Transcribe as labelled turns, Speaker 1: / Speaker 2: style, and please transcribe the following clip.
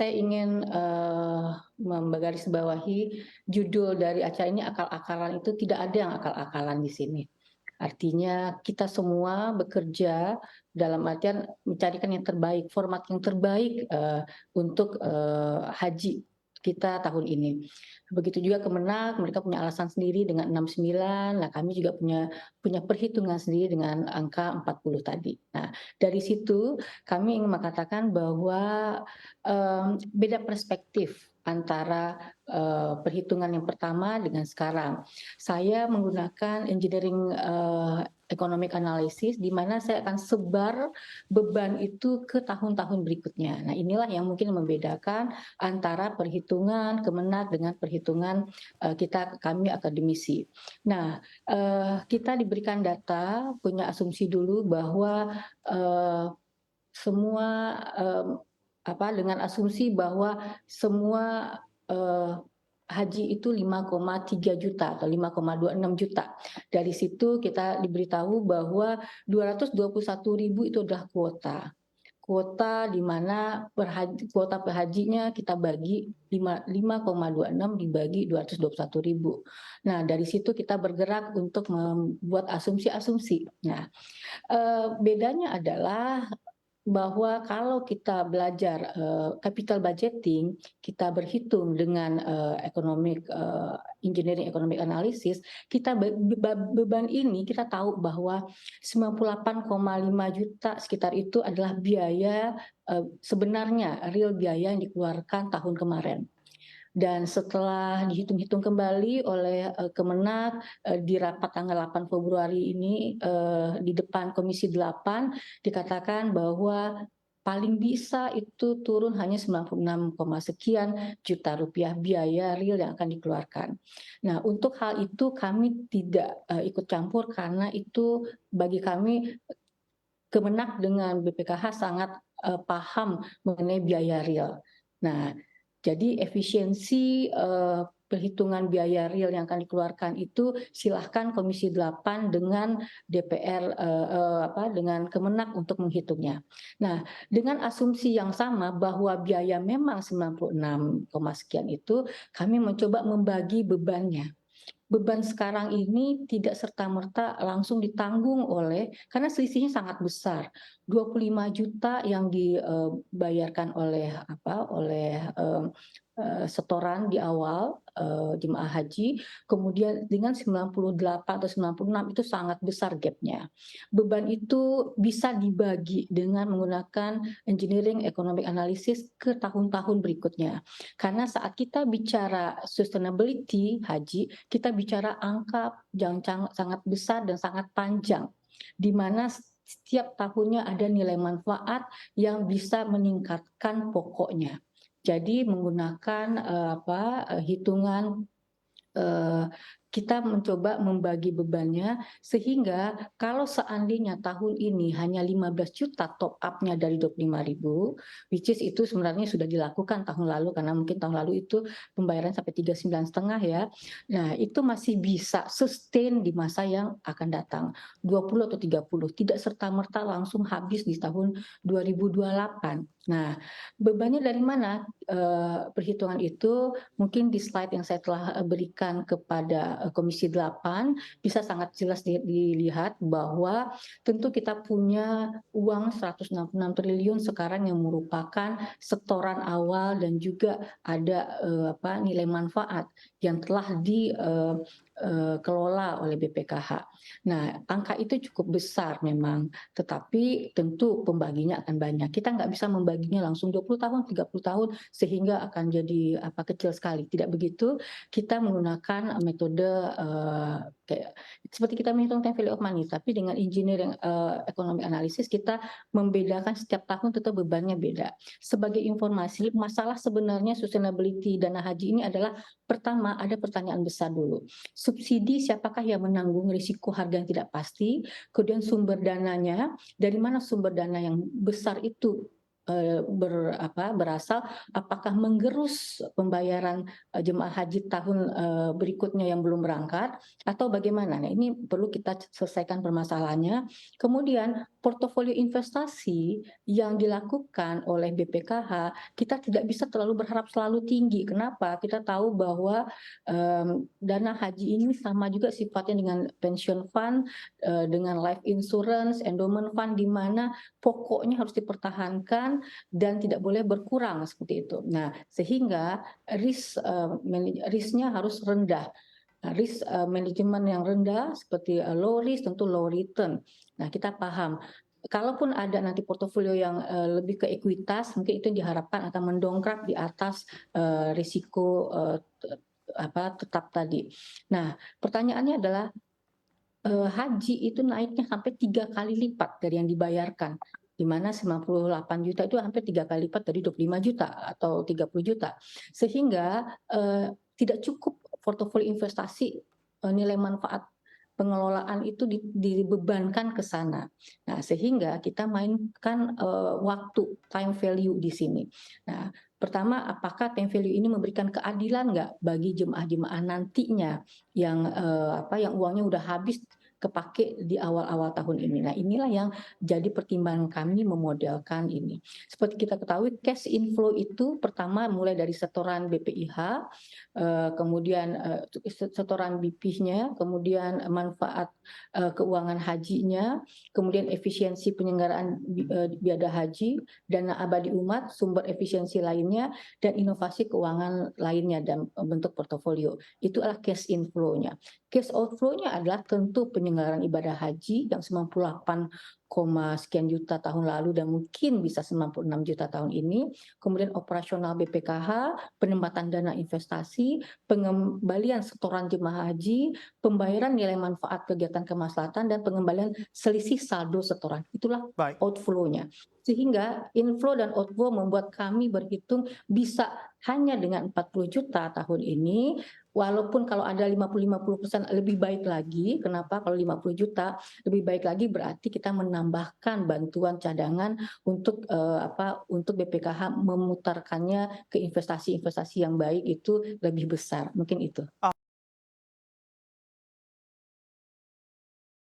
Speaker 1: Saya ingin, menggarisbawahi judul dari acara ini akal-akalan itu tidak ada yang akal-akalan di sini. Artinya kita semua bekerja dalam artian mencarikan yang terbaik, format yang terbaik, untuk, haji kita tahun ini. Begitu juga Kemenak, mereka punya alasan sendiri dengan 69, nah kami juga punya punya perhitungan sendiri dengan angka 40 tadi. Nah, dari situ kami ingin mengatakan bahwa beda perspektif antara, perhitungan yang pertama dengan sekarang. Saya menggunakan engineering, economic analysis di mana saya akan sebar beban itu ke tahun-tahun berikutnya. Nah, inilah yang mungkin membedakan antara perhitungan Kemenak dengan perhitungan, kami akademisi. Nah, kita diberikan data, punya asumsi dulu bahwa, semua, dengan asumsi bahwa semua, haji itu 5,3 juta atau 5,26 juta. Dari situ kita diberitahu bahwa 221.000 itu adalah kuota. Kuota di mana kuota per hajinya kita bagi 5,26 dibagi 221.000. Nah, dari situ kita bergerak untuk membuat asumsi-asumsi. Nah, bedanya adalah bahwa kalau kita belajar, capital budgeting, kita berhitung dengan, engineering economic analysis, kita beban ini kita tahu bahwa 98,5 juta sekitar itu adalah biaya, sebenarnya real biaya yang dikeluarkan tahun kemarin. Dan setelah dihitung-hitung kembali oleh, Kemenak, di rapat tanggal 8 Februari ini, di depan Komisi 8 dikatakan bahwa paling bisa itu turun hanya 96, sekian juta rupiah biaya real yang akan dikeluarkan. Nah, untuk hal itu kami tidak, ikut campur karena itu bagi kami Kemenak dengan BPKH sangat, paham mengenai biaya real. Nah, jadi efisiensi, perhitungan biaya real yang akan dikeluarkan itu silahkan Komisi 8 dengan DPR, dengan Kemenak untuk menghitungnya. Nah, dengan asumsi yang sama bahwa biaya memang 96, sekian itu, kami mencoba membagi bebannya. Beban sekarang ini tidak serta-merta langsung ditanggung karena selisihnya sangat besar. 25 juta yang dibayarkan oleh setoran di awal, jemaah haji, kemudian dengan 98 atau 96 itu sangat besar gapnya. Beban itu bisa dibagi dengan menggunakan engineering economic analysis ke tahun-tahun berikutnya. Karena saat kita bicara sustainability haji, kita bicara angka yang sangat besar dan sangat panjang, di mana setiap tahunnya ada nilai manfaat yang bisa meningkatkan pokoknya. Jadi menggunakan hitungan, eee, kita mencoba membagi bebannya sehingga kalau seandainya tahun ini hanya 15 juta top up-nya dari 25.000, which is itu sebenarnya sudah dilakukan tahun lalu karena mungkin tahun lalu itu pembayaran sampai 39,5 ya. Nah, itu masih bisa sustain di masa yang akan datang, 20 atau 30, tidak serta-merta langsung habis di tahun 2028. Nah, bebannya dari mana, perhitungan itu mungkin di slide yang saya telah, berikan kepada, Komisi 8 bisa sangat jelas dilihat bahwa tentu kita punya uang 166 triliun sekarang yang merupakan setoran awal dan juga ada, nilai manfaat yang telah kelola oleh BPKH. Nah, angka itu cukup besar memang, tetapi tentu pembaginya akan banyak. Kita nggak bisa membaginya langsung 20 tahun, 30 tahun, sehingga akan jadi kecil sekali. Tidak begitu, kita menggunakan metode, kayak seperti kita menghitung time value of money, tapi dengan engineering, economic analysis kita membedakan setiap tahun tetap bebannya beda. Sebagai informasi, masalah sebenarnya sustainability dana haji ini adalah pertama ada pertanyaan besar dulu. Subsidi siapakah yang menanggung risiko harga yang tidak pasti, kemudian sumber dananya, dari mana sumber dana yang besar itu berasal apakah menggerus pembayaran, jemaah haji tahun, berikutnya yang belum berangkat atau bagaimana? Nah, ini perlu kita selesaikan permasalahannya. Kemudian portofolio investasi yang dilakukan oleh BPKH, kita tidak bisa terlalu berharap selalu tinggi. Kenapa? Kita tahu bahwa, dana haji ini sama juga sifatnya dengan pension fund, dengan life insurance, endowment fund, di mana pokoknya harus dipertahankan dan tidak boleh berkurang seperti itu. Nah, sehingga risknya harus rendah. Nah, risk manajemen yang rendah seperti low risk tentu low return. Nah, kita paham kalaupun ada nanti portofolio yang lebih ke ekuitas, mungkin itu diharapkan akan mendongkrak di atas risiko tetap tadi. Nah, pertanyaannya adalah haji itu naiknya sampai 3 kali lipat dari yang dibayarkan, di mana 98 juta itu hampir 3 kali lipat dari 25 juta atau 30 juta. Sehingga tidak cukup portofolio investasi, nilai manfaat pengelolaan itu dibebankan ke sana. Nah, sehingga kita mainkan waktu, time value di sini. Nah, pertama, apakah time value ini memberikan keadilan nggak bagi jemaah-jemaah nantinya yang uangnya udah habis kepake di awal-awal tahun ini. Nah, inilah yang jadi pertimbangan kami memodelkan ini. Seperti kita ketahui, cash inflow itu pertama mulai dari setoran BPIH, kemudian setoran BP-nya, kemudian manfaat keuangan hajinya, kemudian efisiensi penyelenggaraan biada haji, dana abadi umat, sumber efisiensi lainnya, dan inovasi keuangan lainnya dalam bentuk portofolio. Itu adalah cash inflow-nya. Cash outflow-nya adalah tentu penyelenggaraan ibadah haji yang 98, sekian juta tahun lalu dan mungkin bisa 96 juta tahun ini, kemudian operasional BPKH, penempatan dana investasi, pengembalian setoran jemaah haji, pembayaran nilai manfaat kegiatan kemaslahatan, dan pengembalian selisih saldo setoran. Itulah
Speaker 2: Baik.
Speaker 1: outflow-nya. Sehingga inflow dan outflow membuat kami berhitung bisa hanya dengan 40 juta tahun ini, walaupun kalau ada 50-50% lebih baik lagi. Kenapa? Kalau 50 juta lebih baik lagi berarti kita menambahkan bantuan cadangan untuk untuk BPKH memutarkannya ke investasi-investasi yang baik itu lebih besar. Mungkin itu.